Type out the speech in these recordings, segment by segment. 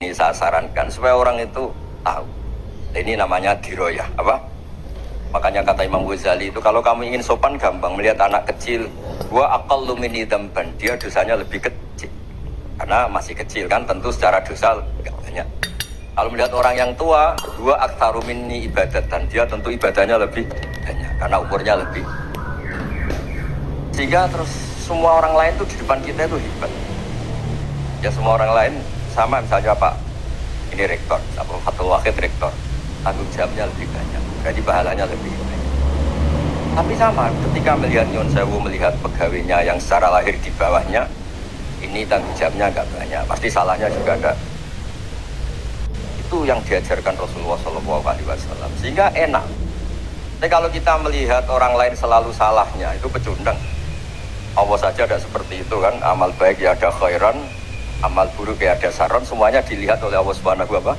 Ini saya sarankan supaya orang itu tahu. Ini namanya diroyah, apa? Makanya kata Imam Ghazali itu kalau kamu ingin sopan gampang melihat anak kecil, wa aqallu minni dzamban, dia dosanya lebih kecil. Karena masih kecil kan, tentu secara dosa enggak banyak. Kalau melihat orang yang tua, dua aktsaru minni ibadatan, dia tentu ibadahnya lebih banyak karena umurnya lebih. Sehingga terus semua orang lain tuh di depan kita itu hebat. Ya semua orang lain sama, misalnya Pak ini rektor, apa Fatul Wahid rektor, tanggung jawabnya lebih banyak, jadi pahalanya lebih banyak. Tapi sama, ketika melihat Nyun Sewu, melihat pegawainya yang secara lahir di bawahnya, ini tanggung jawabnya agak banyak, pasti salahnya juga ada. Itu yang diajarkan Rasulullah SAW, sehingga enak. Tapi kalau kita melihat orang lain selalu salahnya, itu pecundang. Allah saja ada seperti itu kan, amal baik ya ada khairan, amal buruk ya ada saron, semuanya dilihat oleh Allah Subhanahu wa Ta'ala.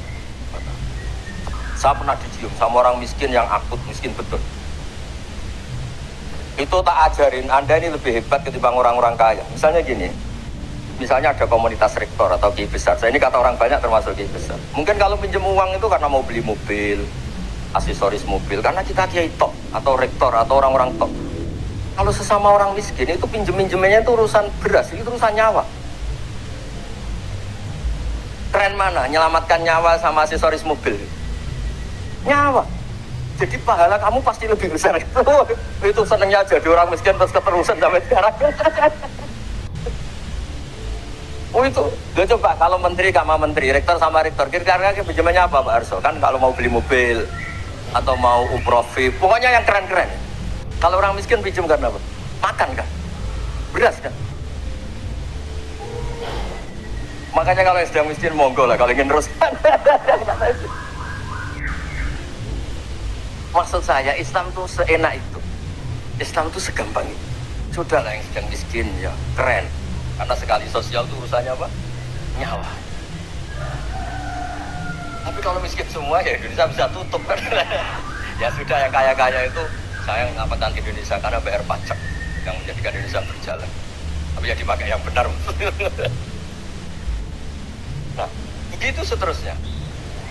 Saya pernah dicium sama orang miskin yang akut miskin betul. Itu tak ajarin, Anda ini lebih hebat ketimbang orang-orang kaya. Misalnya gini, misalnya ada komunitas rektor atau kiai besar. Saya ini kata orang banyak termasuk kiai besar. Mungkin kalau pinjam uang itu karena mau beli mobil, aksesoris mobil, karena kita kiai tok atau rektor atau orang-orang tok. Kalau sesama orang miskin itu pinjem-pinjemennya itu urusan beras, itu urusan nyawa. Keren mana? Menyelamatkan nyawa sama aksesoris mobil. Nyawa. Jadi pahala kamu pasti lebih besar itu. Itu senangnya jadi orang miskin terus keterusan sampai sekarang. Oh itu, dia coba kalau menteri sama menteri, rektor sama rektor, kira-kira pinjamannya apa Pak Arso? Kan kalau mau beli mobil atau mau umroh VIP, pokoknya yang keren-keren. Kalau orang miskin pinjam karena apa? Makan kan? Beras kan? Makanya kalau sedang miskin monggo lah kalau ingin teruskan. Maksud saya Islam tuh seenak itu, Islam tuh segampang itu. Sudah lah yang sedang miskin ya keren, karena sekali sosial tuh urusannya apa? Nyawa. Tapi kalau miskin semua ya Indonesia bisa tutup kan. Ya sudah, yang kaya-kaya itu saya ngapakan Indonesia karena bayar pajak yang menjadikan Indonesia berjalan. Tapi ya dipakai yang benar. Nah, begitu seterusnya.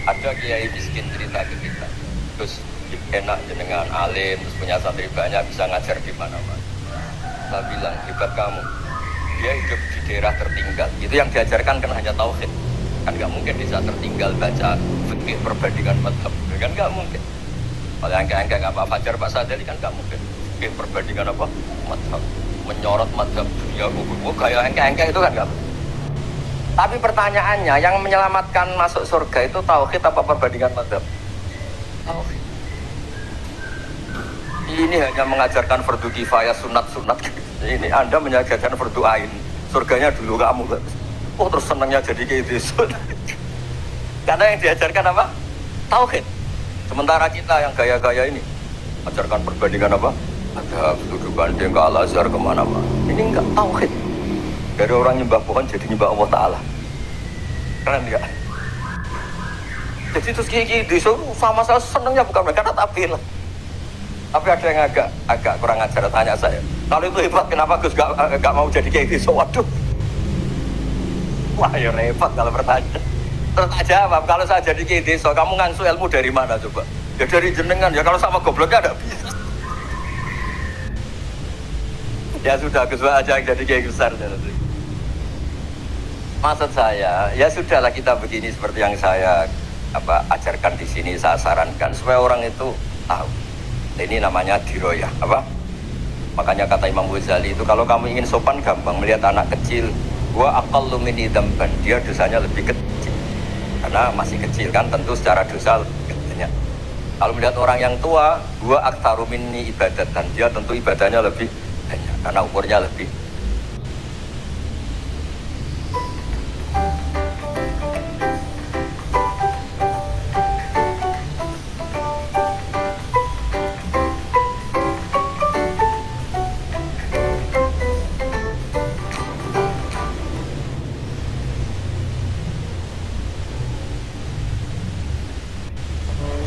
Ada kiai miskin cerita ke kita, terus enak jenengan alim, terus punya santri banyak, bisa ngajar di mana-mana. Saya bilang, hebat kamu. Dia hidup di daerah tertinggal. Itu yang diajarkan kan hanya tauhid. Kan nggak mungkin bisa tertinggal baca fikih perbandingan mazhab. Kan nggak mungkin. Kalau angka-angka nggak apa Fajar Pak Sadali kan nggak mungkin. Fikih perbandingan apa? Mazhab. Menyorot mazhab dunia hukum. Kayak angka-angka itu kan nggak mungkin. Tapi pertanyaannya, yang menyelamatkan masuk surga itu tauhid apa perbandingan mazhab? Tauhid. Ini hanya mengajarkan fardu kifayah, sunat-sunat. Ini Anda mengajarkan fardu ain. Surganya dulu kamu. Oh terus senangnya jadi kayak gitu. Karena yang diajarkan apa? Tauhid. Sementara kita yang gaya-gaya ini ajarkan perbandingan apa? Ada studi banding ke Al-Azhar kemana-mana. Ini enggak tauhid. Dari orang nyembah pohon jadi nyembah Allah Ta'ala. Keren ya? Jadi terus kiki disuruh sama saya senangnya bukan mereka, karena tak bilang. Tapi ada yang agak kurang ajar, tanya saya. Kalau itu hebat, kenapa Gus gak mau jadi kayak gitu? Waduh. Wah ya repot kalau bertanya. Terus tak jawab, kalau saya jadi kayak gitu, kamu ngangsu ilmu dari mana coba? Ya dari jenengan, ya kalau sama gobloknya ada bisa. Ya sudah, Gus aja yang jadi kayak besar. Maksud saya, ya sudahlah kita begini seperti yang saya ajarkan di sini, saya sarankan supaya orang itu tahu. Ini namanya diroyah, apa? Makanya kata Imam Ghazali itu kalau kamu ingin sopan gampang melihat anak kecil, wa aqallu minni dzamban, dia dosanya lebih kecil. Karena masih kecil kan, tentu secara dosa lebih banyak. Kalau melihat orang yang tua, wa aktsaru minni ibadatan, dia tentu ibadahnya lebih banyak karena umurnya lebih.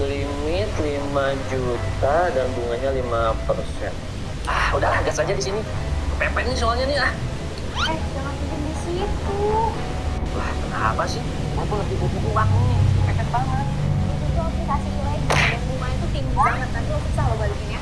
Limit 5 juta dan bunganya 5%. Udahlah gas aja di sini. Kepepet nih soalnya nih. Jangan pinjam di situ. Wah, kenapa sih? aku lebih butuh uang nih, mepet banget. Itu aplikasi ilegal dan bunga itu tinggi banget, nanti lo susah lo balikinnya.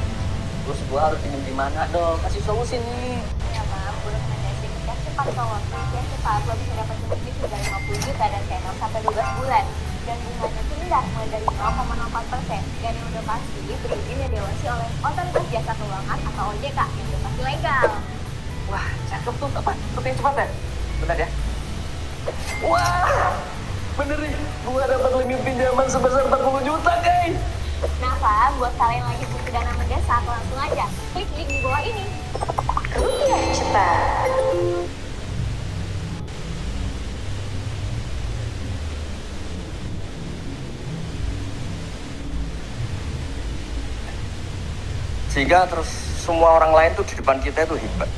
Terus gua harus pinjam di mana dong? Kasih solusi nih. Ya bang, gue rekomendasi nikah cepat kalau nikah cepat lo bisa dapat unit hingga 50 juta dan tenor sampai 12 bulan. Dan bunganya itu rendah, mulai dari 0,04%. Dan yang udah pasti berizin yang diawasi oleh Otoritas Jasa Keuangan atau OJK yang udah pasti legal. Wah, cakep tuh. Apa? Yang cepat ya? Benar ya? Wah, bener nih. Gua dapat limit pinjaman sebesar 40 juta, guys. Nah Pak, buat kalian lagi butuh dana mendesak, langsung aja klik link di bawah ini. Rupiah cepat. Sehingga terus semua orang lain tuh di depan kita itu hebat.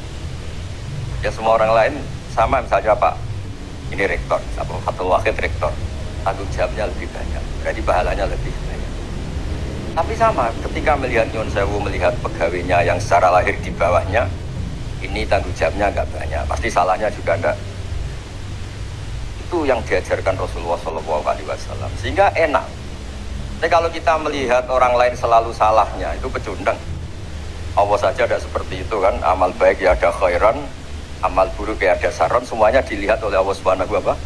Ya semua orang lain sama, misalnya Pak ini rektor, Abdul Wahid rektor, tanggung jawabnya lebih banyak, berarti pahalanya lebih banyak. Tapi sama, ketika melihat Nyun Sewu, melihat pegawainya yang secara lahir di bawahnya, ini tanggung jawabnya nggak banyak, pasti salahnya juga enggak. Itu yang diajarkan Rasulullah SAW, sehingga enak. Tapi kalau kita melihat orang lain selalu salahnya, itu pecundang. Allah saja tidak seperti itu kan, amal baik ya ada khairan, amal buruk ya ada saron, semuanya dilihat oleh Allah Subhanahu wa Ta'ala.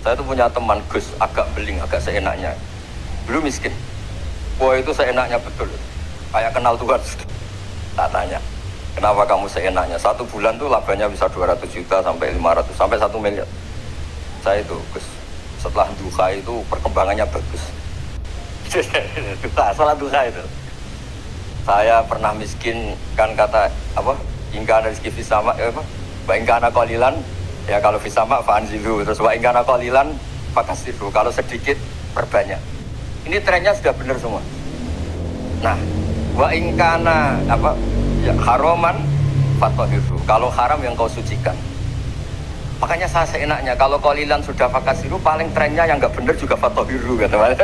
Saya tuh punya teman Gus, agak beling, agak seenaknya. Dulu miskin, wah itu seenaknya betul, kayak kenal Tuhan. Tak tanya, kenapa kamu seenaknya? 1 bulan tuh labanya bisa 200 juta sampai 500 sampai 1 miliar. Saya itu Gus, setelah duha itu perkembangannya bagus. Salah duha itu. Saya pernah miskin kan, kata apa, ingkana rizki fisama apa, wa ingkana qalilan ya, kalau fisama fa'anzilu, terus wa ingkana qalilan fakasiru, kalau sedikit perbanyak. Ini trennya sudah benar semua. Nah, wa ingkana apa ya, haroman fatohiru, kalau haram yang kau sucikan. Makanya saya seenaknya, kalau qalilan sudah fakasiru, paling trennya yang nggak benar juga fatohiru, kata teman.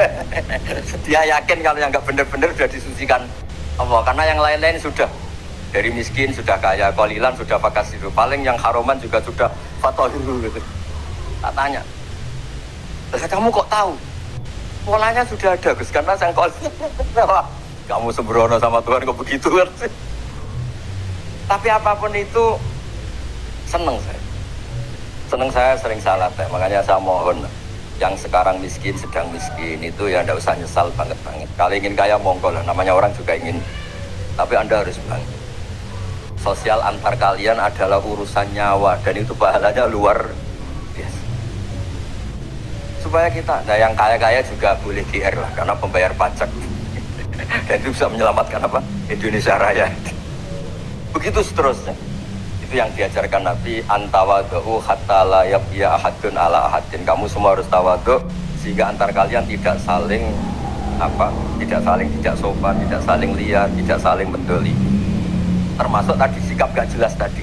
Dia yakin kalau yang nggak benar-benar sudah disucikan Allah, karena yang lain-lain sudah dari miskin sudah kaya, qalilan sudah fakasiru, paling yang haroman juga sudah fatohiru gitu. Tak tanya, kamu kok tahu? Polanya sudah ada Gus, karena yang qalilan. Kamu sembrono sama Tuhan kok begitu kan? Tapi apapun itu seneng saya. Seneng saya sering salah teh, makanya saya mohon yang sekarang miskin, sedang miskin itu ya tidak usah nyesal banget-banget. Kalau ingin kaya monggo lah, namanya orang juga ingin. Tapi Anda harus bangkit. Sosial antar kalian adalah urusan nyawa dan itu pahalanya luar biasa. Supaya kita, nah yang kaya-kaya juga boleh GR lah karena pembayar pajak. Dan itu bisa menyelamatkan apa? Indonesia Raya. Begitu seterusnya. Itu yang diajarkan Nabi, antawadhu hatta la yabya ahadun ala ahadin. Kamu semua harus tawadhu sehingga antar kalian tidak saling apa? Tidak sopan, tidak saling liar, tidak saling mendoli. Termasuk tadi sikap gak jelas tadi.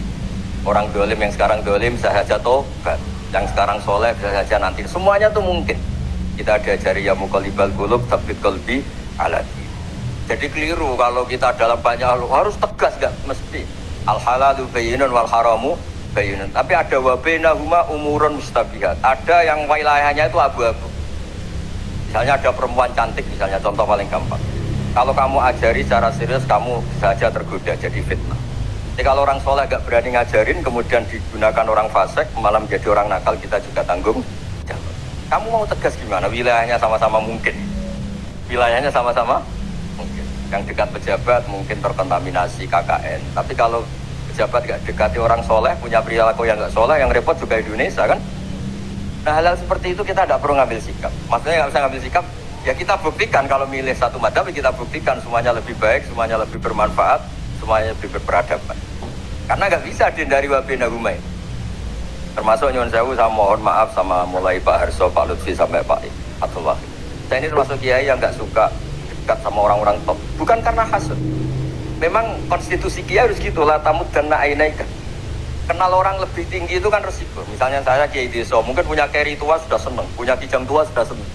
Orang dolim yang sekarang dolim bisa saja tobat, yang sekarang soleh bisa saja nanti. Semuanya tuh mungkin. Kita diajari ya muqallibal qulub tsabbit qalbi ala din. Jadi keliru kalau kita dalam banyak hal harus tegas, gak mesti. Al halalu bayyinun wal haramu bayyinun. Tapi ada wa bainahuma umurun mustabihat. Ada yang wilayahnya itu abu-abu. Misalnya ada perempuan cantik, misalnya contoh paling gampang. Kalau kamu ajari secara serius, kamu bisa saja tergoda jadi fitnah. Jadi kalau orang soleh gak berani ngajarin, kemudian digunakan orang fasik, malah menjadi orang nakal, kita juga tanggung jawab. Kamu mau tegas gimana? Wilayahnya sama-sama mungkin. Wilayahnya sama-sama mungkin. Yang dekat pejabat mungkin terkontaminasi KKN. Tapi kalau pejabat gak dekati orang soleh, punya perilaku yang gak soleh, yang repot juga Indonesia kan. Nah hal-hal seperti itu kita tidak perlu ngambil sikap. Maksudnya nggak bisa ngambil sikap, ya kita buktikan kalau milih satu madzhab, kita buktikan semuanya lebih baik, semuanya lebih bermanfaat, semuanya lebih berperadaban. Karena nggak bisa dihindari wabena humai. Termasuk Nyun Sewu, saya mohon maaf sama mulai Pak Harso, Pak Lutfi sampai Pak Abdul Wahid. Saya ini termasuk kiai yang nggak suka dekat sama orang-orang top. Bukan karena hasud. Memang konstitusi kiai harus gitu lah, tamud dan na'inaika. Kenal orang lebih tinggi itu kan resiko. Misalnya saya kiai desa, mungkin punya keri tua sudah seneng, punya kijang tua sudah seneng.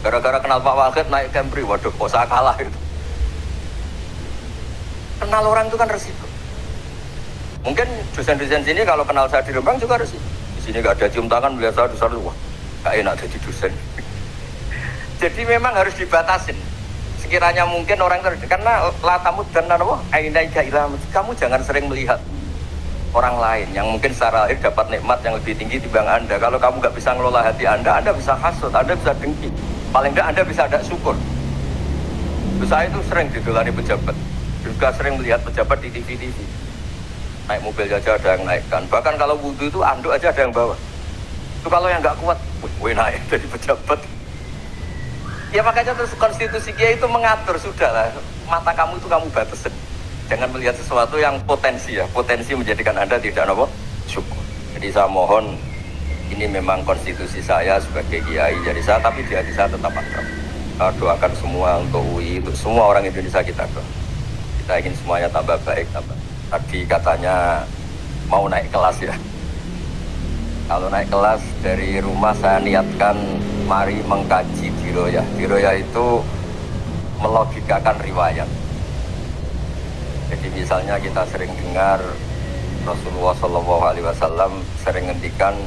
Gara-gara kenal Pak Wahid naik Camry, waduh kok saya kalah itu. Kenal orang itu kan resiko. Mungkin dosen-dosen sini kalau kenal saya di Rembang juga resiko. Di sini gak ada cium tangan, melihat saya besar, wah gak enak jadi dosen. Jadi memang harus dibatasin. Sekiranya mungkin orang karena latamu dan nanawa kamu jangan sering melihat orang lain yang mungkin secara lahir dapat nikmat yang lebih tinggi dibanding Anda. Kalau kamu nggak bisa ngelola hati Anda bisa hasut, Anda bisa dengki. Paling nggak Anda bisa ada syukur. Saya itu sering didolani pejabat, juga sering melihat pejabat di TV. Naik mobil aja ada yang naikkan. Bahkan kalau wudhu itu anduk aja ada yang bawa. Itu kalau yang nggak kuat, wih naik dari pejabat. Ya makanya terus konstitusi Kiai itu mengatur, sudahlah mata kamu itu kamu batasin. Jangan melihat sesuatu yang potensi menjadikan Anda tidak syukur. Jadi saya mohon, ini memang konstitusi saya sebagai Kiai, jadi saya, tapi di hati saya tetap akrab. Doakan semua untuk UI, untuk semua orang Indonesia kita doa. Kita ingin semuanya tambah baik, tambah. Tadi katanya mau naik kelas ya. Kalau naik kelas dari rumah saya niatkan mari mengkaji diroyah. Diroyah itu melogikakan riwayat. Jadi misalnya kita sering dengar Rasulullah SAW sering ngendikan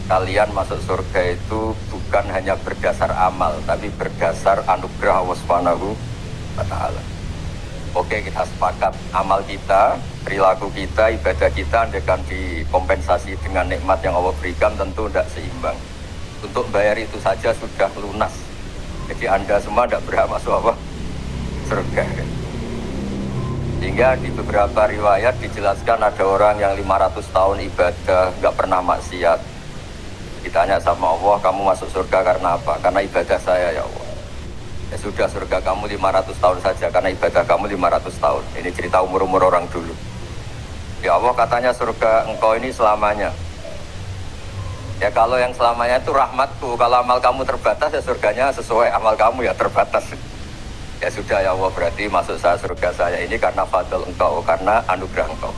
kalian masuk surga itu bukan hanya berdasar amal, tapi berdasar anugerah Allah Subhanahu wa Ta'ala. Oke, kita sepakat amal kita, perilaku kita, ibadah kita andaikan dikompensasi dengan nikmat yang Allah berikan tentu tidak seimbang. Untuk bayar itu saja sudah lunas. Jadi Anda semua tidak berhak masuk surga. Sehingga di beberapa riwayat dijelaskan ada orang yang 500 tahun ibadah nggak pernah maksiat. Ditanya sama Allah, kamu masuk surga karena apa? Karena ibadah saya ya Allah. Ya sudah, surga kamu 500 tahun saja karena ibadah kamu 500 tahun. Ini cerita umur-umur orang dulu. Ya Allah, katanya surga engkau ini selamanya. Ya kalau yang selamanya itu rahmatku. Kalau amal kamu terbatas ya surganya sesuai amal kamu ya terbatas. Ya sudah ya Allah, berarti masuk saya surga saya ini karena fadl engkau, karena anugerah engkau.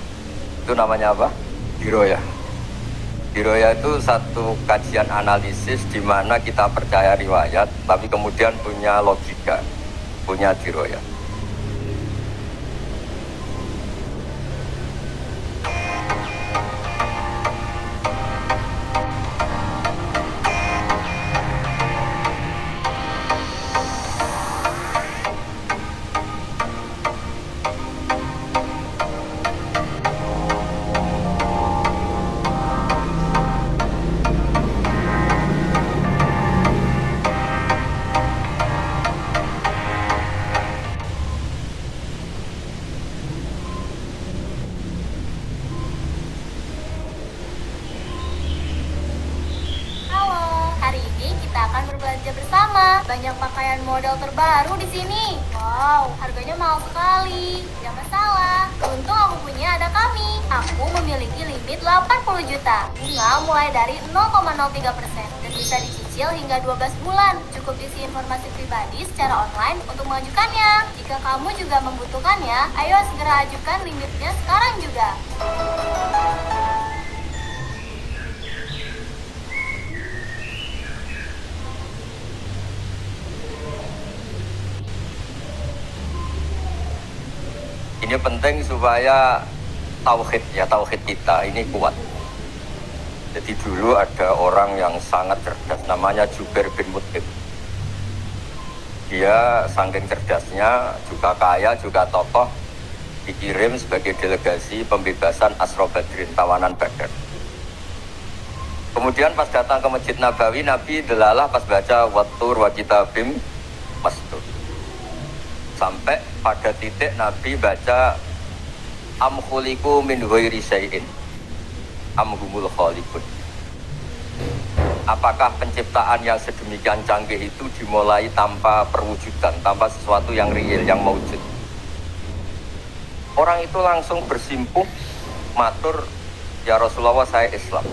Itu namanya apa? Diroyah. Diroyah itu satu kajian analisis di mana kita percaya riwayat, tapi kemudian punya logika, punya diroyah. Banyak pakaian model terbaru di sini. Wow, harganya mahal sekali. Gak masalah. Untung aku punya ada kami. Aku memiliki limit 80 juta. Bunga mulai dari 0,03% dan bisa dicicil hingga 12 bulan. Cukup isi informasi pribadi secara online untuk mengajukannya. Jika kamu juga membutuhkannya, ayo segera ajukan limitnya sekarang juga. Ini penting supaya tauhid kita ini kuat. Jadi dulu ada orang yang sangat cerdas namanya Jubair bin Mut'im. Dia saking cerdasnya, juga kaya, juga tokoh, dikirim sebagai delegasi pembebasan Asra Badrin, tawanan Badar. Kemudian pas datang ke Masjid Nabawi, Nabi delalah pas baca Wattur wa kitabim mastur. Sampai pada titik Nabi baca am khuliqu min ghairi syai'in am humul khaliqun. Apakah penciptaan yang sedemikian canggih itu dimulai tanpa perwujudan, tanpa sesuatu yang real, yang maujud? Orang itu langsung bersimpuh matur, ya Rasulullah, saya Islam.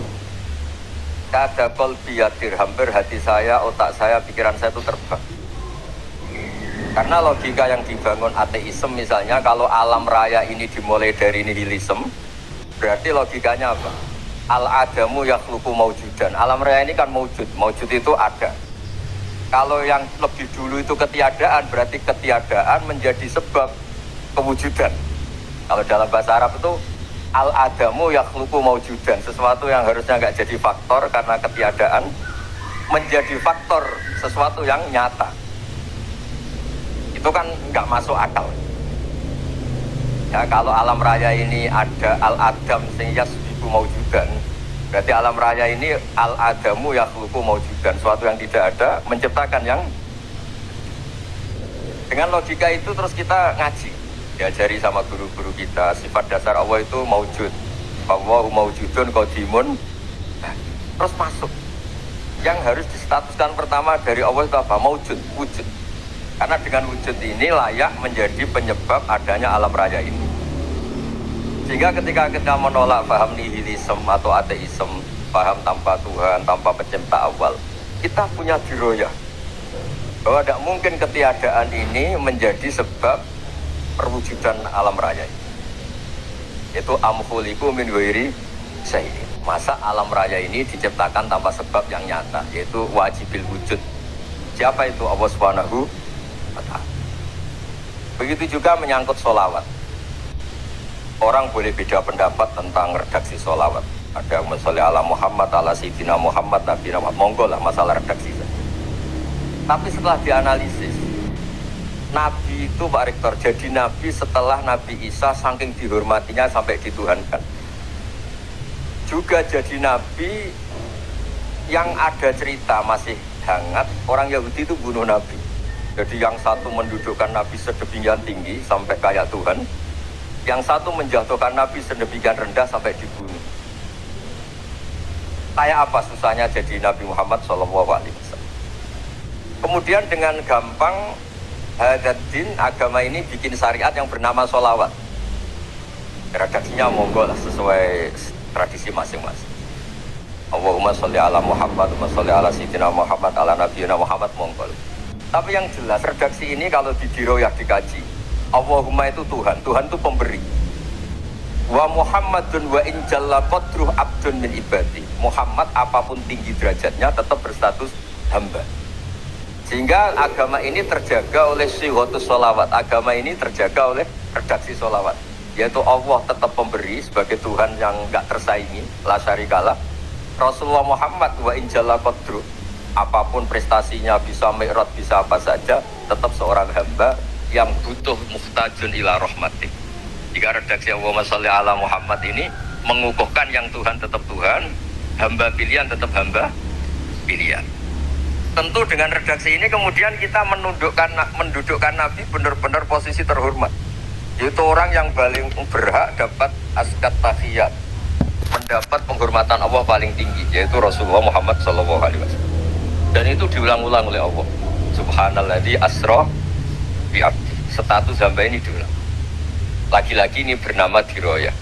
Kada qalbi yadir, hampir hati saya, otak saya, pikiran saya itu terbang. Karena logika yang dibangun ateisme misalnya, kalau alam raya ini dimulai dari nihilisme, berarti logikanya apa? Al-adamu yakhluqu maujudan. Alam raya ini kan maujud, maujud itu ada. Kalau yang lebih dulu itu ketiadaan, berarti ketiadaan menjadi sebab kewujudan. Kalau dalam bahasa Arab itu al-adamu yakhluqu maujudan, sesuatu yang harusnya nggak jadi faktor karena ketiadaan menjadi faktor sesuatu yang nyata. Itu kan nggak masuk akal. Ya kalau alam raya ini ada al-adam sing yasbiqu maujudan, berarti alam raya ini al-adamu yakhluqu maujudan, suatu yang tidak ada menciptakan yang. Dengan logika itu terus kita ngaji, diajari sama guru-guru kita sifat dasar Allah itu maujud, Allahu maujudun qadimun. Nah, terus masuk yang harus distatuskan pertama dari Allah itu apa? Maujud, wujud. Karena dengan wujud ini layak menjadi penyebab adanya alam raya ini. Sehingga ketika kita menolak paham nihilisme atau ateisme, paham tanpa Tuhan, tanpa pencipta awal, kita punya diroyah bahwa tidak mungkin ketiadaan ini menjadi sebab perwujudan alam raya ini. Itu amkhuliku min ghairi syai'in. Masa alam raya ini diciptakan tanpa sebab yang nyata, yaitu wajibil wujud. Siapa itu? Allah Subhanahu. Begitu juga menyangkut sholawat. Orang boleh beda pendapat tentang redaksi sholawat. Ada yang sholli ala Muhammad, ala Sayyidina Muhammad, Nabi Muhammad, monggo lah masalah redaksi saja. Tapi setelah dianalisis, Nabi itu Pak Rektor jadi Nabi setelah Nabi Isa saking dihormatinya sampai dituhankan. Juga jadi Nabi yang ada cerita masih hangat, orang Yahudi itu bunuh Nabi. Jadi yang satu mendudukkan Nabi sedemikian tinggi sampai kayak Tuhan, yang satu menjatuhkan Nabi sedemikian rendah sampai dibunuh. Kayak apa susahnya jadi Nabi Muhammad SAW. Kemudian dengan gampang Hadaddin agama ini bikin syariat yang bernama sholawat. Redaksinya monggo lah sesuai tradisi masing-masing. Allahumma sholli ala Muhammad, Allahumma sholli ala Sayyidina Muhammad, ala Nabiyina Muhammad, monggo. Tapi yang jelas redaksi ini kalau di diroyah dikaji, Allahumma itu Tuhan, Tuhan itu pemberi. Wa Muhammadun wa in jalla qadruh abdun min ibadi. Muhammad apapun tinggi derajatnya tetap berstatus hamba. Sehingga agama ini terjaga oleh syihotus sholawat. Agama ini terjaga oleh redaksi sholawat, yaitu Allah tetap pemberi sebagai Tuhan yang gak tersaingi, la syarikalah. Rasulullah Muhammad wa in jalla qadruh, apapun prestasinya, bisa mi'raj, bisa apa saja, tetap seorang hamba yang butuh muhtajun ila rahmatik. Jika redaksi Allahumma sholli ala Muhammad ini mengukuhkan yang Tuhan tetap Tuhan, hamba pilihan tetap hamba pilihan. Tentu dengan redaksi ini kemudian kita mendudukkan Nabi benar-benar posisi terhormat, yaitu orang yang paling berhak dapat askat tahiyat, mendapat penghormatan Allah paling tinggi, yaitu Rasulullah Muhammad SAW. Dan itu diulang-ulang oleh Allah. Subhanalladzi asra bi abdi. Status hamba ini diulang. Lagi-lagi ini bernama diroyah.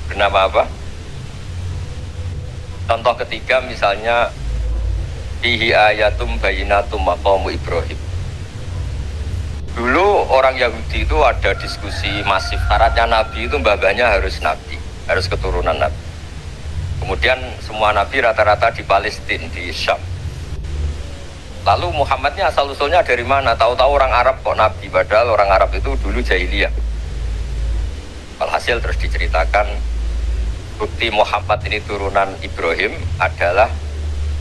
Bernama apa? Contoh ketiga misalnya fihi ayatum bayinatum maqamu Ibrahim. Dulu orang Yahudi itu ada diskusi masif, syaratnya Nabi itu mbah-mbahnya harus Nabi, harus keturunan Nabi. Kemudian semua Nabi rata-rata di Palestina, di Syam. Lalu Muhammadnya asal usulnya dari mana? Tahu-tahu orang Arab kok Nabi, padahal orang Arab itu dulu jahiliyah. Alhasil terus diceritakan bukti Muhammad ini turunan Ibrahim adalah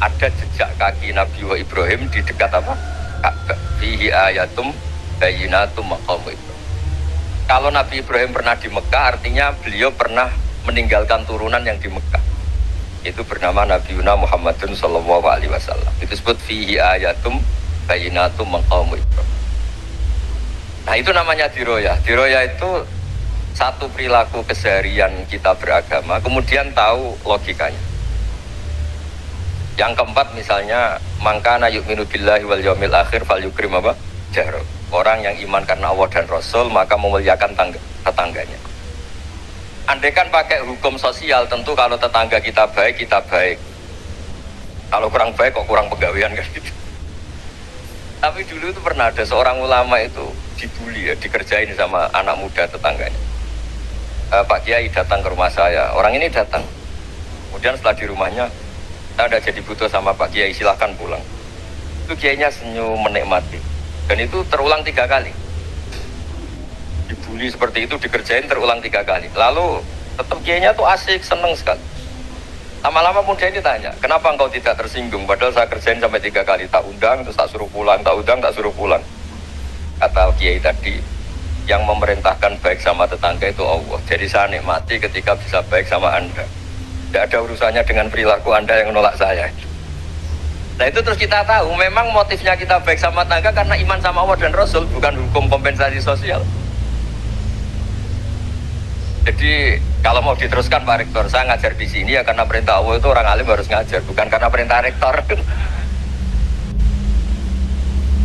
ada jejak kaki Nabi wa Ibrahim di dekat apa? Ka'bah. Fihi ayatum bayinatum maqamu Ibrahim. Kalau Nabi Ibrahim pernah di Mekah, artinya beliau pernah meninggalkan turunan yang di Mekah. Itu bernama Nabi Muhammadun sallallahu alaihi wasallam. Itu disebut fihi ayatum bayinatum maqamu Ibrahim. Nah, itu namanya diroyah. Diroyah itu satu perilaku keseharian kita beragama, kemudian tahu logikanya. Yang keempat misalnya, mangkana yu'minu billahi wal yaumil akhir falyukrim apa? Jahro. Orang yang iman karena Allah dan Rasul maka memuliakan tetangganya. Andaikan pakai hukum sosial, tentu kalau tetangga kita baik, kita baik. Kalau kurang baik kok kurang pegawaian kan gitu. Tapi dulu itu pernah ada seorang ulama itu dibully ya, dikerjain sama anak muda tetangganya. Pak Kiai datang ke rumah saya, orang ini datang. Kemudian setelah di rumahnya, saya udah jadi butuh sama Pak Kiai, silahkan pulang. Itu Kiainya senyum menikmati. Dan itu terulang 3 kali. Dibully seperti itu, dikerjain terulang 3 kali. Lalu tetap Kiainya tuh asik, seneng sekali. Lama-lama muda ini tanya, kenapa engkau tidak tersinggung? Padahal saya kerjain sampai 3 kali, tak undang, terus tak suruh pulang, tak undang, tak suruh pulang. Kata Kiai tadi, yang memerintahkan baik sama tetangga itu Allah. Jadi saya nikmati ketika bisa baik sama Anda. Tidak ada urusannya dengan perilaku Anda yang menolak saya. Nah itu terus kita tahu, memang motifnya kita baik sama tetangga karena iman sama Allah dan Rasul, bukan hukum kompensasi sosial. Jadi kalau mau diteruskan Pak Rektor, saya ngajar di sini ya karena perintah Allah itu orang alim harus ngajar, bukan karena perintah Rektor.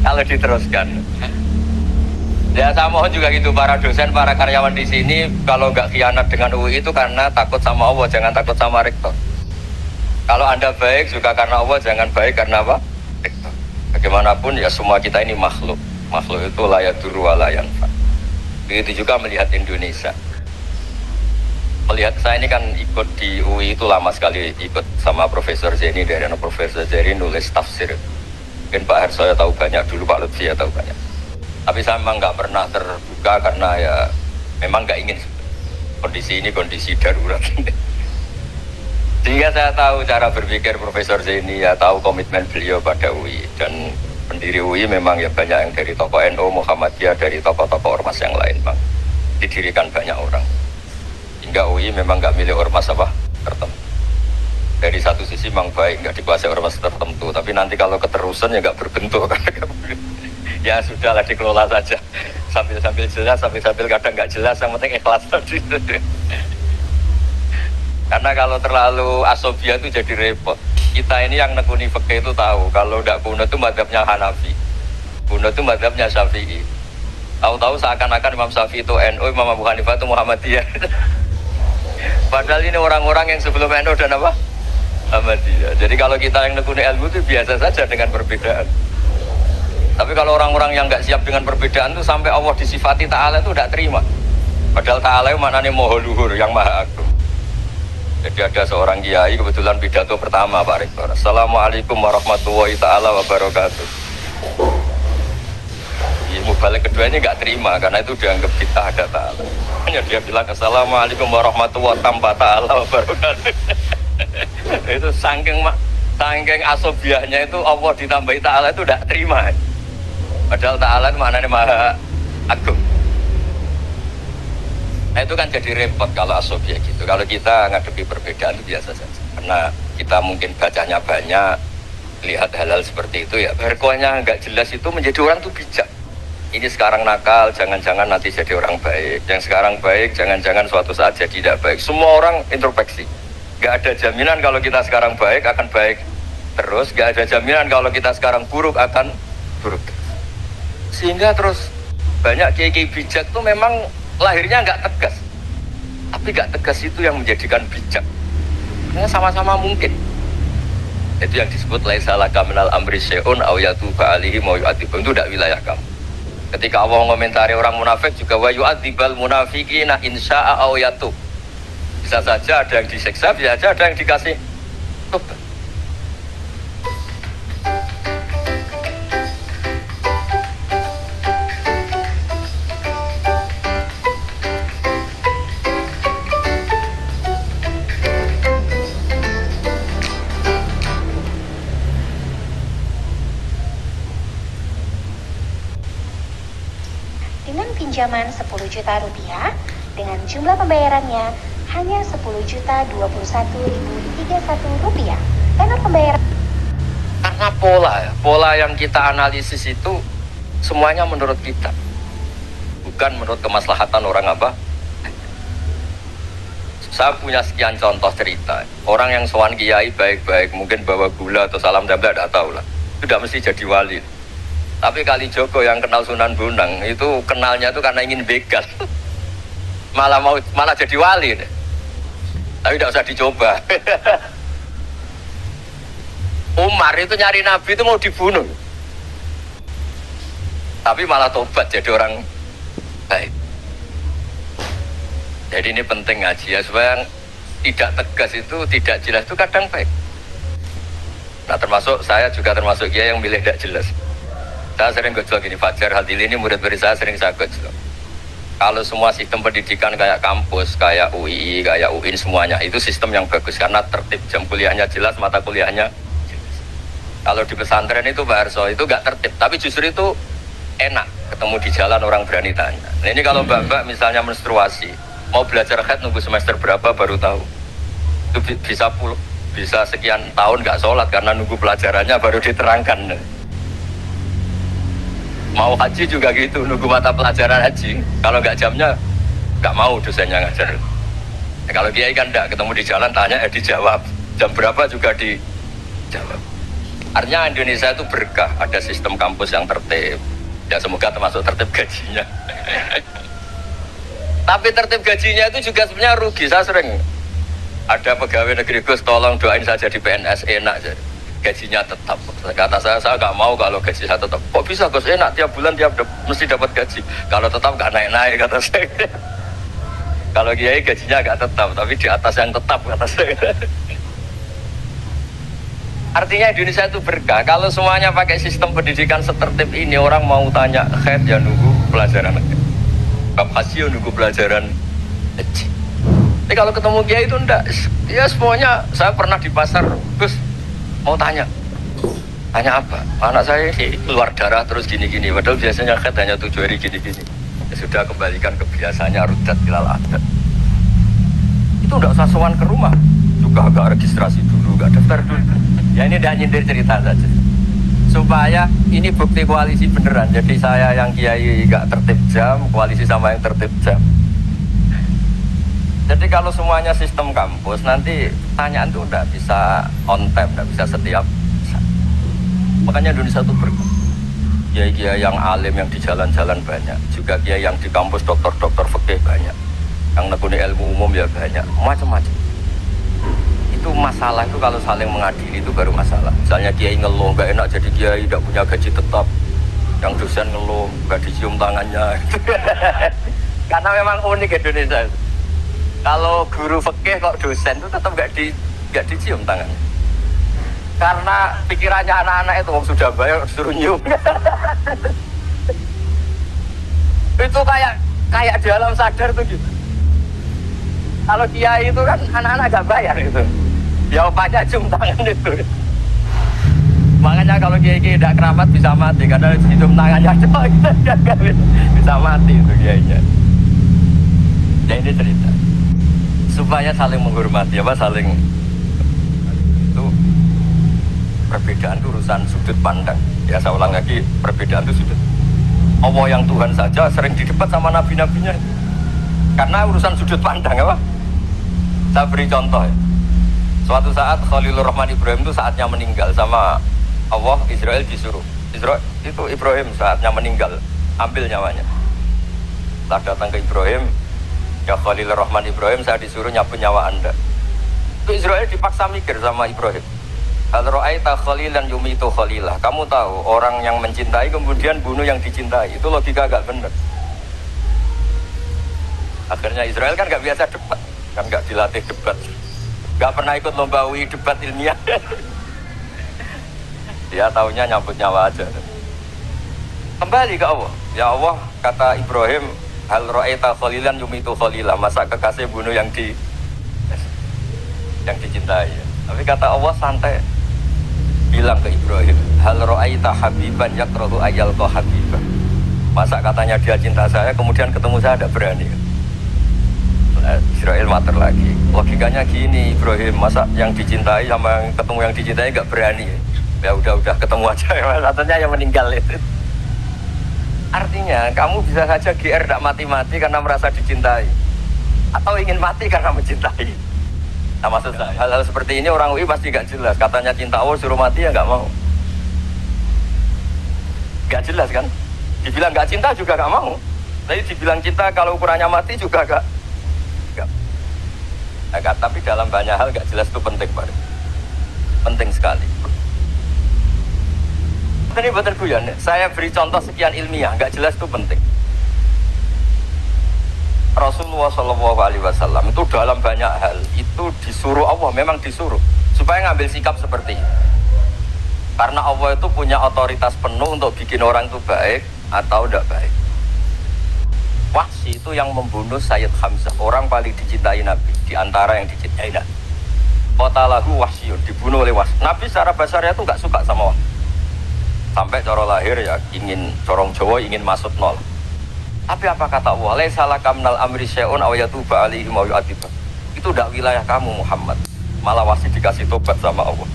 Kalau diteruskan, ya saya mohon juga gitu para dosen, para karyawan di sini, kalau nggak khianat dengan UI itu karena takut sama Allah, jangan takut sama Rektor. Kalau Anda baik juga karena Allah, jangan baik karena apa? Rektor. Bagaimanapun ya semua kita ini makhluk. Makhluk itu layak duru wa la yanfa. Begitu juga melihat Indonesia. Melihat saya ini kan ikut di UI itu lama sekali, ikut sama Profesor Zeni, dari Profesor Zeni nulis tafsir. Mungkin Pak Harsoyo tahu banyak, dulu Pak Lutfi ya tahu banyak. Tapi saya memang nggak pernah terbuka karena ya memang nggak ingin kondisi ini kondisi darurat. Sehingga saya tahu cara berpikir Profesor Zeni, ya tahu komitmen beliau pada UI. Dan pendiri UI memang ya banyak yang dari tokoh NU, Muhammadiyah, dari tokoh-tokoh ormas yang lain Bang. Didirikan banyak orang. Hingga UI memang nggak milik ormas apa tertentu. Dari satu sisi memang baik, nggak dikuasai ormas tertentu. Tapi nanti kalau keterusan ya nggak berbentuk. Ya sudahlah dikelola saja. Sambil jelas, sambil kadang nggak jelas, yang penting ikhlas tadi. Karena kalau terlalu asobia itu jadi repot. Kita ini yang nekuni fikih itu tahu kalau tidak kuno itu mazhabnya Hanafi, kuno itu mazhabnya Syafi'i. Tahu-tahu seakan-akan Imam Syafi'i itu NU, Imam Abu Hanifah itu Muhammadiyah. Padahal ini orang-orang yang sebelum NU dan apa? Muhammadiyah. Jadi kalau kita yang nekuni ilmu itu biasa saja dengan perbedaan. Tapi kalau orang-orang yang nggak siap dengan perbedaan itu sampai Allah disifati Ta'ala itu tidak terima. Padahal Ta'ala itu maknanya Maha Luhur, yang Maha Agung. Jadi ada seorang kiai kebetulan pidato pertama Pak Rektor. Assalamualaikum warahmatullahi ta'ala wabarakatuh. Ilmu balik kedua ini nggak terima karena itu dianggap kita ada Ta'ala. Hanya dia bilang Assalamualaikum warahmatullahi ta'ala wabarakatuh. Itu saking asobiahnya itu Allah ditambahi Ta'ala itu tidak terima. Padahal Ta'ala itu maknanya Maha Agung. Nah itu kan jadi repot kalau asobiah gitu. Kalau kita ngadepi perbedaan itu biasa saja. Karena kita mungkin bacanya banyak, lihat hal-hal seperti itu ya. Berkohnya nggak jelas itu menjadi orang tuh bijak. Ini sekarang nakal, jangan-jangan nanti jadi orang baik. Yang sekarang baik, jangan-jangan suatu saat jadi tidak baik. Semua orang introspeksi. Nggak ada jaminan kalau kita sekarang baik akan baik terus. Nggak ada jaminan kalau kita sekarang buruk akan buruk. Sehingga terus banyak kiai-kiai bijak tuh memang lahirnya nggak tegas, tapi nggak tegas itu yang menjadikan bijak. Karena sama-sama mungkin. Itu yang disebut laisa laka minal amri syai'un aw yatuba alaihi wa yu'adzibum, itu tidak wilayah kamu. Ketika Allah mengomentari orang munafik juga wa yu'adzibal munafiqina insya'a aw yatub. Bisa saja ada yang disiksa, bisa saja ada yang dikasih tobat. Pinjaman 10 juta rupiah dengan jumlah pembayarannya hanya 10.021.031 rupiah. Tenor pembayaran Karena pola yang kita analisis itu semuanya menurut kita, bukan menurut kemaslahatan orang apa. Saya punya sekian contoh cerita orang yang sowan kiai baik-baik, mungkin bawa gula atau salam dabla, tidak tahu lah, sudah mesti jadi wali. Tapi Kalijogo yang kenal Sunan Bonang itu kenalnya itu karena ingin begal, malah jadi wali deh. Tapi tidak usah dicoba. Umar itu nyari Nabi itu mau dibunuh, tapi malah tobat jadi orang baik. Jadi ini penting ngaji ya, supaya tidak tegas itu, tidak jelas itu kadang baik. Nah termasuk saya juga termasuk dia yang milih tidak jelas. Saya sering gojol gini, Fajar Hadili ini murid-murid saya sering saya gojol. Kalau semua sistem pendidikan kayak kampus, kayak UII, kayak UIN semuanya itu sistem yang bagus karena tertib, jam kuliahnya jelas, mata kuliahnya jelas. Kalau di pesantren itu Pak Arso itu nggak tertib, tapi justru itu enak ketemu di jalan orang berani tanya. Nah, ini kalau mbak-mbak misalnya menstruasi, mau belajar haid nunggu semester berapa baru tahu. Itu bisa sekian tahun nggak sholat karena nunggu pelajarannya baru diterangkan. Mau haji juga gitu, nunggu mata pelajaran haji. Kalau nggak jamnya, nggak mau dosennya ngajar. Ya, kalau kiai kan nggak ketemu di jalan, tanya dijawab. Jam berapa juga dijawab. Artinya Indonesia itu berkah, ada sistem kampus yang tertib. Ya semoga termasuk tertib gajinya. Tapi tertib gajinya itu juga sebenarnya rugi. Saya sering ada pegawai negeri Gus, tolong doain saja di PNS enak aja. Gajinya tetap. Kata saya nggak mau kalau gaji saya tetap. Kok bisa Gus enak tiap bulan mesti dapat gaji. Kalau tetap nggak naik-naik kata saya. Kalau kiai gajinya nggak tetap, tapi di atas yang tetap kata saya. Artinya Indonesia itu berkah. Kalau semuanya pakai sistem pendidikan setertib ini, orang mau tanya haid ya nunggu pelajaran haid. Bab haji ya nunggu pelajaran haji. Tapi kalau ketemu kiai itu enggak. Ya semuanya, saya pernah di pasar, Gus mau tanya apa? Anak saya keluar darah terus gini-gini. Padahal biasanya haid hanya 7 hari gini-gini. Ya sudah kembalikan ke biasanya, rudat ilal adat. Itu enggak usah sowan ke rumah. Juga agak registrasi dulu, enggak daftar dulu. Ya ini tidak nyindir cerita saja. Supaya ini bukti koalisi beneran. Jadi saya yang kiai enggak tertib jam, koalisi sama yang tertib jam. Jadi kalau semuanya sistem kampus, nanti tanyaan itu udah bisa on time, udah bisa setiap saat. Makanya Indonesia itu berkah. Kiai-kiai yang alim yang di jalan-jalan banyak. Juga kiai yang di kampus dokter-dokter fikih banyak. Yang nekuni ilmu umum ya banyak. Macam-macam. Itu masalah itu kalau saling mengadili itu baru masalah. Misalnya kiai ngeluh, nggak enak jadi kiai, tidak punya gaji tetap. Yang dosen ngeluh, nggak dicium tangannya. Karena memang unik Indonesia. Kalau guru fikih kok dosen itu tetap nggak dicium tangannya. Karena pikirannya anak-anak itu sudah bayar suruh nyium. Itu kayak di alam sadar tuh gitu. Kalau kiai itu kan anak-anak nggak bayar gitu. Ya opanya cium tangan itu. Makanya kalau kiai tidak keramat bisa mati karena cium tangannya bisa mati itu kiainya. Ya ini cerita. Supaya saling menghormati, saling itu perbedaan itu urusan sudut pandang. Ya saya ulang lagi, perbedaan itu sudut. Allah yang Tuhan saja sering didebat sama nabi-nabinya. Karena urusan sudut pandang Saya beri contoh ya. Suatu saat Khalilur Rahman Ibrahim itu saatnya meninggal sama Allah, Israel disuruh. Itu Ibrahim saatnya meninggal, ambil nyawanya. Setelah datang ke Ibrahim, ya Khalilur Rahman Ibrahim, saya disuruh nyapu nyawa Anda. Itu Israel dipaksa mikir sama Ibrahim. Hal ra'aita khalilan yumitu khalilah. Kamu tahu orang yang mencintai kemudian bunuh yang dicintai. Itu logika agak benar. Akhirnya Israel kan gak biasa debat, kan gak dilatih debat, gak pernah ikut lomba UI debat ilmiah. Dia taunya nyambut nyawa aja. Kembali ke Allah. Ya Allah, kata Ibrahim, hal ra'aita khalilan yumitu khalilah. Masa kekasih bunuh yang dicintai. Tapi kata Allah santai, bilang ke Ibrahim, hal ra'aita habiban yakrahu ayyalqa habiban. Masa katanya dia cinta saya, kemudian ketemu saya tidak berani. Israel mater lagi. Logikanya gini, Ibrahim, masa yang dicintai sama yang ketemu yang dicintai nggak berani? Ya udah ketemu aja. Katanya yang meninggal itu. Artinya kamu bisa saja GR tidak mati-mati karena merasa dicintai, atau ingin mati karena mencintai. Nah maksud saya, hal-hal seperti ini orang UI pasti nggak jelas. Katanya cinta Allah suruh mati ya nggak mau. Nggak jelas kan? Dibilang nggak cinta juga nggak mau. Tapi dibilang cinta kalau ukurannya mati juga nggak. Tapi dalam banyak hal nggak jelas itu penting Pak. Penting sekali. Ini betul guyon. Saya beri contoh sekian ilmiah, nggak jelas itu penting. Rasulullah SAW itu dalam banyak hal itu disuruh Allah, memang disuruh supaya ngambil sikap seperti itu. Karena Allah itu punya otoritas penuh untuk bikin orang itu baik atau tidak baik. Wahsy itu yang membunuh Sayyid Hamzah, orang paling dicintai Nabi, di antara yang dicintai Nabi. Qatalahu Wahsyun, dibunuh oleh Wahsy. Nabi secara basarnya itu nggak suka sama Wahsy. Sampai cara lahir ya ingin corong Jawa ingin masuk nol. Tapi apa kata Allah? Laisa laka minal amri syai'un aw yatuba alaihim aw yu'adzib. Itu tidak wilayah kamu Muhammad. Malah Wahsy dikasih tobat sama Allah.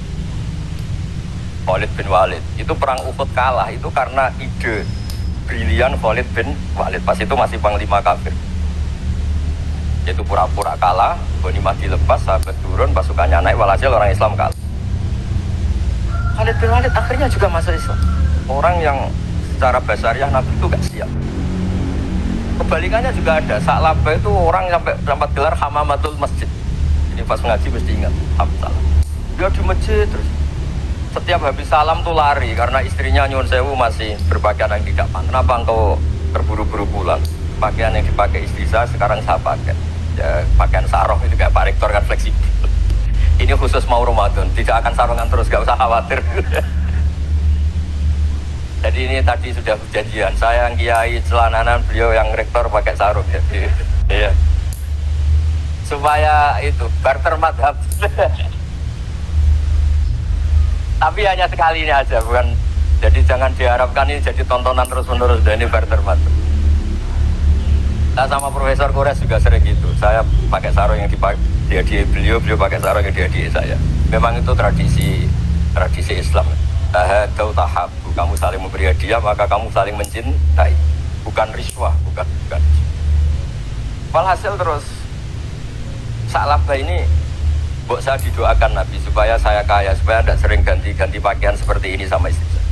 Khalid bin Walid itu perang Uhud kalah itu karena ide brilian Khalid bin Walid. Pas itu masih panglima kafir. Yaitu pura-pura kalah, ghanimah dilepas, sahabat turun, pasukannya naik, walhasil orang Islam kalah. Khalid bin Walid akhirnya juga masuk Islam. Orang yang secara basariah Nabi itu gak siap. Kebalikannya juga ada. Sa'labah itu orang sampai dapat gelar Hamamatul Masjid. Ini pas ngaji mesti ingat Hamzah. Dia di masjid terus. Setiap habis salam tuh lari karena istrinya nyuwun sewu masih berpakaian yang tidak pantas. Kenapa engkau terburu-buru pulang? Pakaian yang dipakai istri saya sekarang saya pakai. Ya, pakaian sarung itu kayak Pak Rektor kan fleksibel. Ini khusus mau Ramadan, tidak akan sarungan terus, gak usah khawatir. Jadi ini tadi sudah perjanjian. Saya yang kiai celananan, beliau yang rektor pakai sarung. Jadi, iya. Supaya itu barter madhab. Tapi hanya sekali ini aja, bukan. Jadi jangan diharapkan ini jadi tontonan terus-menerus. Dan ini barter madhab. Nah, sama Profesor Kores juga sering gitu. Saya pakai sarung yang dihadiahi beliau pakai sarung yang dihadiahi saya. Memang itu tradisi Islam. Tahadau tahabu, kamu saling memberi hadiah maka kamu saling mencintai. Bukan riswah, bukan. Walhasil terus Sa'labah ini buat saya didoakan Nabi supaya saya kaya, supaya tidak sering ganti-ganti pakaian seperti ini sama istri saya.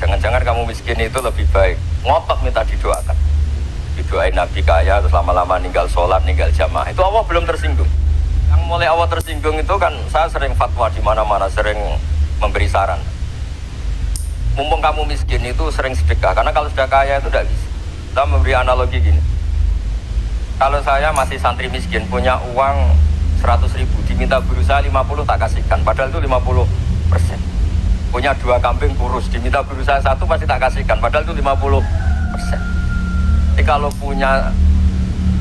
Jangan-jangan kamu miskin itu lebih baik. Ngotot minta didoakan. Didoain Nabi kaya, terus lama-lama ninggal sholat, ninggal jamaah. Itu Allah belum tersinggung. Yang mulai Allah tersinggung itu kan saya sering fatwa di mana-mana, sering memberi saran. Mumpung kamu miskin itu sering sedekah, karena kalau sudah kaya itu tidak bisa. Kita memberi analogi gini. Kalau saya masih santri miskin, punya uang 100.000, diminta guru saya 50 tak kasihkan, padahal itu 50%. Punya 2 kambing kurus, diminta guru saya 1 pasti tak kasihkan, padahal itu 50%. Jadi kalau punya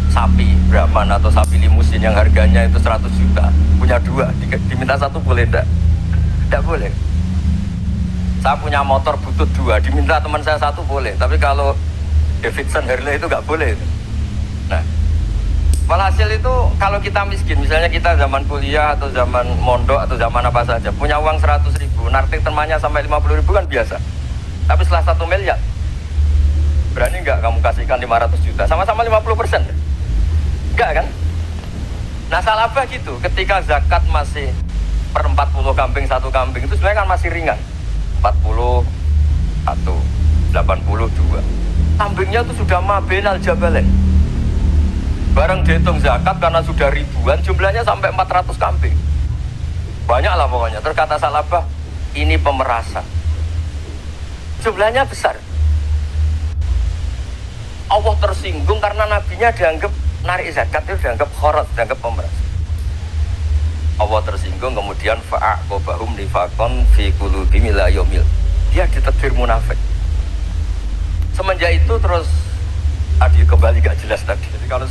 sapi Brahman atau sapi limusin yang harganya itu 100 juta, punya 2, diminta 1 boleh enggak? Tidak boleh. Saya punya motor butut 2, diminta teman saya 1 boleh, tapi kalau Davidson Harley itu nggak boleh. Nah, walhasil itu kalau kita miskin, misalnya kita zaman kuliah atau zaman mondok atau zaman apa saja, punya uang 100.000, nartik temannya sampai 50.000 kan biasa. Tapi setelah 1 miliar, berani nggak kamu kasihkan 500 juta? Sama-sama 50%. Enggak kan? Nah, Sa'labah gitu, ketika zakat masih per 40 kambing 1 kambing itu sebenarnya kan masih ringan. 41, 82. Kambingnya itu sudah mabenal jabalen. Barang dihitung zakat karena sudah ribuan, jumlahnya sampai 400 kambing. Banyak lah pokoknya. Terus kata Sa'labah, ini pemerasan. Jumlahnya besar. Allah tersinggung karena nabinya dianggap narik zakat itu dianggap khorat, dianggap pemeras. Allah tersinggung, kemudian fa'aqobahum nifakon fi qulubihim ila yaumil. Dia ditedbir munafik. Semenjak itu terus kembali gak jelas tadi. Jadi kalau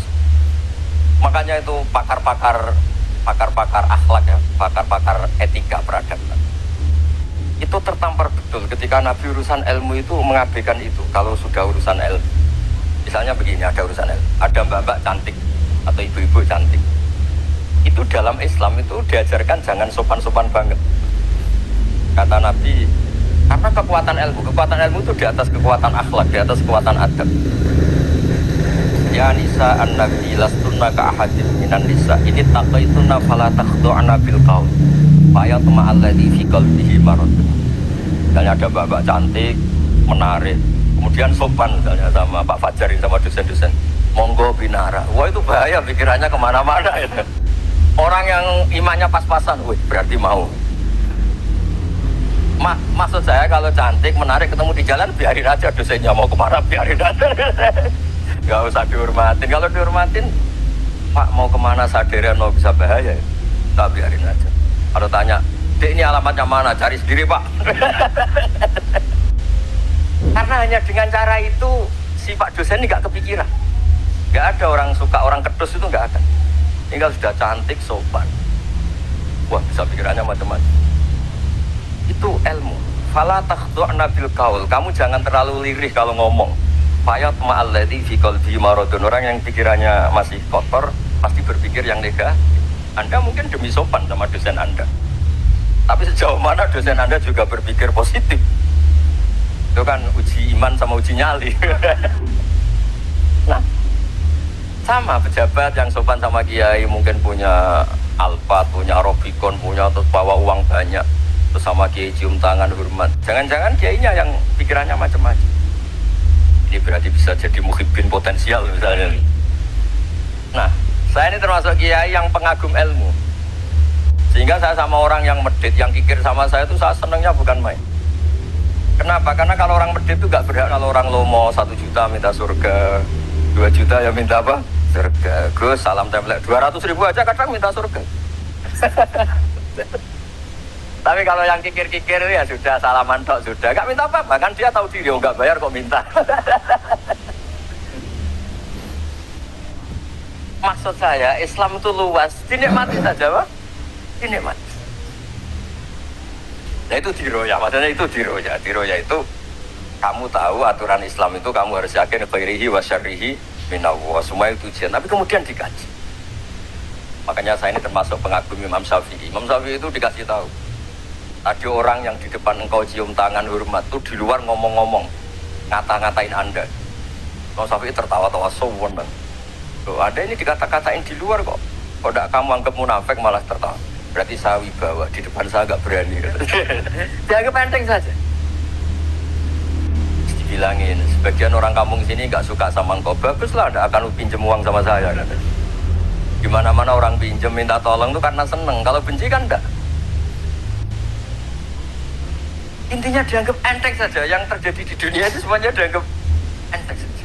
makanya itu pakar-pakar akhlak ya, pakar-pakar etika peradaban. Itu tertampar betul ketika Nabi urusan ilmu itu mengabaikan itu. Kalau sudah urusan ilmu, misalnya begini, ada urusan ilmu, ada mbak-mbak cantik atau ibu-ibu cantik. Itu dalam Islam itu diajarkan jangan sopan-sopan banget. Kata Nabi, karena kekuatan ilmu itu di atas kekuatan akhlak, di atas kekuatan adab. Ya nisa an-nabi lastunna ka'ahadin minan nisa, ini taqaituna fala takhdu'ana bil qaul fa yatma alladhi fi qalbihi marad. Misalnya ada mbak-mbak cantik, menarik, kemudian sopan misalnya sama Pak Fajar sama dosen-dosen, monggo binara. Wah, itu bahaya, pikirannya kemana-mana itu. Orang yang imannya pas-pasan, wih, berarti mau. Maksud saya kalau cantik, menarik, ketemu di jalan, biarin aja dosennya mau kemana, biarin aja. Gak usah dihormatin. Kalau dihormatin, Pak mau kemana sadarian mau bisa bahaya, tak biarin aja. Kalau tanya, Dek ini alamatnya mana? Cari sendiri Pak. Karena hanya dengan cara itu si Pak dosen ini gak kepikiran. Nggak ada orang suka orang kedus itu nggak ada. Tinggal sudah cantik, sopan. Wah, bisa pikirannya macam-macam. Itu ilmu. Fala takhdu'na bil qaul. Kamu jangan terlalu lirih kalau ngomong. Fayat ma'alladzi fi qalbi maradun. Orang yang pikirannya masih kotor pasti berpikir yang negatif. Anda mungkin demi sopan sama dosen Anda. Tapi sejauh mana dosen Anda juga berpikir positif. Itu kan uji iman sama uji nyali. Nah, sama pejabat yang sopan sama kiai mungkin punya Alphard, punya Robicon, punya terus bawa uang banyak, terus sama kiai cium tangan hormat. Jangan-jangan kiainya yang pikirannya macam-macam. Ini berarti bisa jadi muhibbin potensial misalnya. Nah, saya ini termasuk kiai yang pengagum ilmu. Sehingga saya sama orang yang medit, yang kikir sama saya itu saya senangnya bukan main. Kenapa? Karena kalau orang medit itu gak berhak. Kalau orang lomo 1 juta minta surga, 2 juta ya minta apa? Surga. Gus salam template 200.000 aja kadang minta surga. Tapi kalau yang kikir-kikir ya sudah salaman tok sudah, gak minta apa-apa kan dia tahu diri, oh gak bayar kok minta. Maksud saya Islam itu luas, dinikmati saja Pak. Dinikmati. Nah itu diroya, maksudnya itu diroya. Diroya itu kamu tahu aturan Islam itu kamu harus yakin khairihi wa syarrihi minallah, semua itu ujian, tapi kemudian dikaji. Makanya saya ini termasuk pengagum Imam Syafi'i. Imam Syafi'i itu dikasih tahu, ada orang yang di depan engkau cium tangan hormat tuh di luar ngomong-ngomong, ngata-ngatain Anda. Imam Syafi'i tertawa-tawa sewenang. Loh, ada ini dikata-katain di luar kok. Kalau tidak kamu anggap munafik malah tertawa. Berarti saya wibawa, di depan saya agak berani. Dianggap enteng saja. Bilangin, sebagian orang kampung sini gak suka sama engkau, baguslah, tidak akan pinjem uang sama saya. Gimana-mana orang pinjem minta tolong itu karena seneng, kalau benci kan enggak. Intinya dianggap enteng saja, yang terjadi di dunia itu semuanya dianggap enteng saja.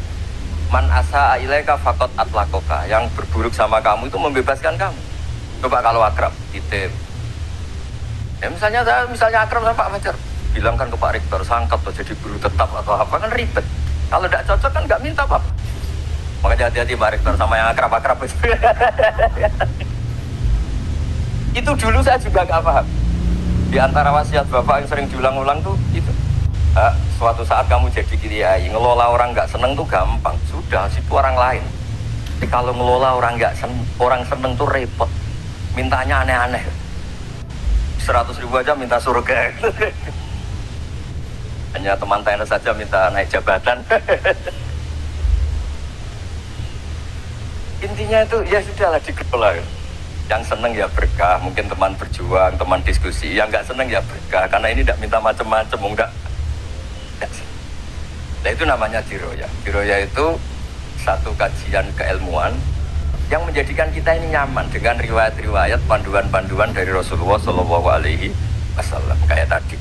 Man asa ilaika faqad atlakoka, yang berburuk sama kamu itu membebaskan kamu. Coba kalau akrab, titip. Ya misalnya akrab sama Pak Fajar, bilangkan ke Pak Rektor, sangkap atau jadi guru tetap atau apa, kan ribet. Kalau tidak cocok kan nggak minta apa-apa. Makanya hati-hati Pak Rektor sama yang akrab-akrab itu. Itu dulu saya juga nggak paham. Di antara wasiat Bapak yang sering diulang-ulang tuh itu. Suatu saat kamu jadi kiai, ngelola orang nggak seneng tuh gampang. Sudah, itu orang lain. Tapi kalau ngelola orang nggak orang seneng tuh repot. Mintanya aneh-aneh. 100.000 aja minta surga. Hanya teman tenis saja minta naik jabatan. Intinya itu ya sudahlah dikelola. Yang seneng ya berkah, mungkin teman berjuang, teman diskusi. Yang nggak seneng ya berkah, karena ini tidak minta macam-macam, enggak. Nah itu namanya diroya. Diroya itu satu kajian keilmuan yang menjadikan kita ini nyaman dengan riwayat-riwayat, panduan-panduan dari Rasulullah SAW kayak tadi.